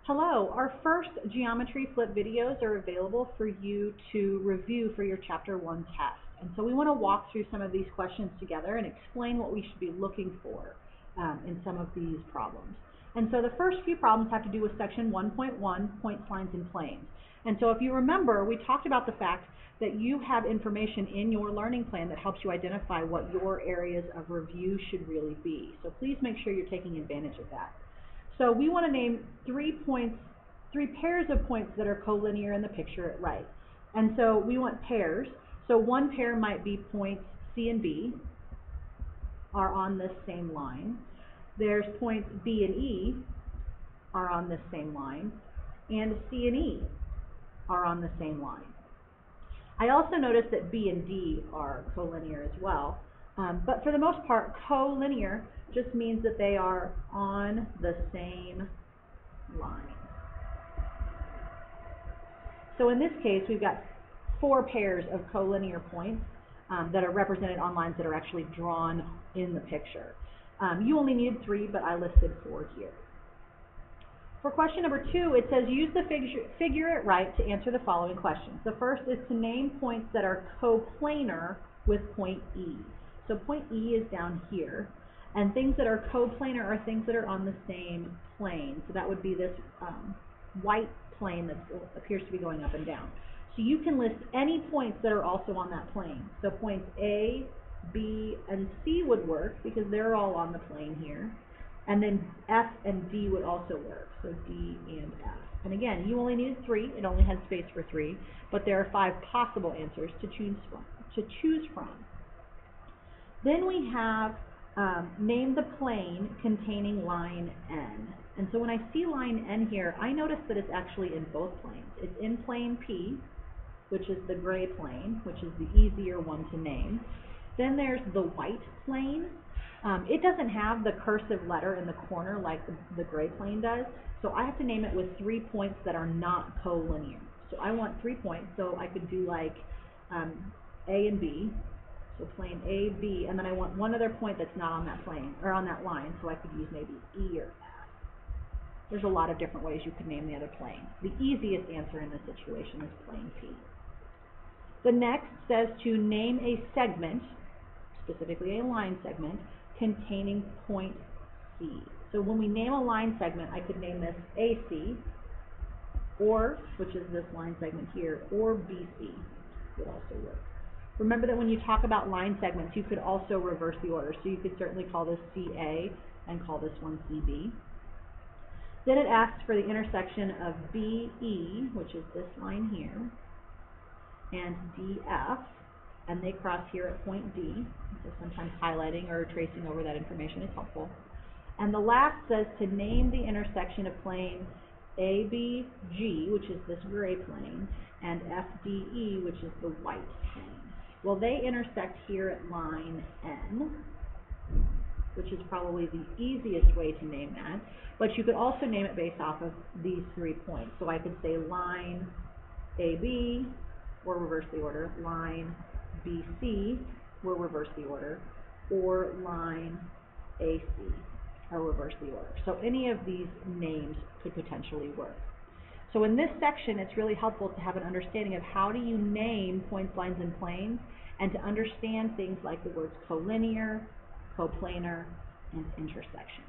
Hello, our first geometry flip videos are available for you to review for your Chapter 1 test. And so we want to walk through some of these questions together and explain what we should be looking for in some of these problems. And so the first few problems have to do with section 1.1, points, lines, and planes. And so if you remember, we talked about the fact that you have information in your learning plan that helps you identify what your areas of review should really be. So please make sure you're taking advantage of that. So we want to name three pairs of points that are collinear in the picture at right. And so we want pairs. So one pair might be points C and B are on this same line. There's points B and E are on this same line. And C and E are on the same line. I also noticed that B and D are collinear as well. But for the most part, collinear just means that they are on the same line. So in this case, we've got four pairs of collinear points that are represented on lines that are actually drawn in the picture. You only needed three, but I listed four here. For question number 2, it says use the figure at right to answer the following questions. The first is to name points that are coplanar with point E. So point E is down here, and things that are coplanar are things that are on the same plane. So that would be this white plane that appears to be going up and down. So you can list any points that are also on that plane. So points A, B, and C would work because they're all on the plane here. And then F and D would also work, so D and F. And again, you only needed 3, it only had space for 3, but there are 5 possible answers to choose from. Then we have name the plane containing line N. And so when I see line N here, I notice that it's actually in both planes. It's in plane P, which is the gray plane, which is the easier one to name. Then there's the white plane. It doesn't have the cursive letter in the corner like the gray plane does, so I have to name it with 3 points that are not collinear. So I want 3 points, so I could do like A and B, so plane A, B, and then I want one other point that's not on that plane, or on that line, so I could use maybe E or F. There's a lot of different ways you could name the other plane. The easiest answer in this situation is plane P. The next says to name a segment, specifically a line segment, containing point C. So when we name a line segment, I could name this AC, or, which is this line segment here, or BC would also work. Remember that when you talk about line segments, you could also reverse the order. So you could certainly call this CA and call this one CB. Then it asks for the intersection of BE, which is this line here, and DF, and they cross here at point D. So sometimes highlighting or tracing over that information is helpful. And the last says to name the intersection of plane ABG, which is this gray plane, and FDE, which is the white plane. Well, they intersect here at line N, which is probably the easiest way to name that, but you could also name it based off of these 3 points. So I could say line AB, or reverse the order, line BC, or reverse the order, or line AC, or reverse the order. So any of these names could potentially work. So in this section, it's really helpful to have an understanding of how do you name points, lines, and planes, and to understand things like the words collinear, coplanar, and intersection.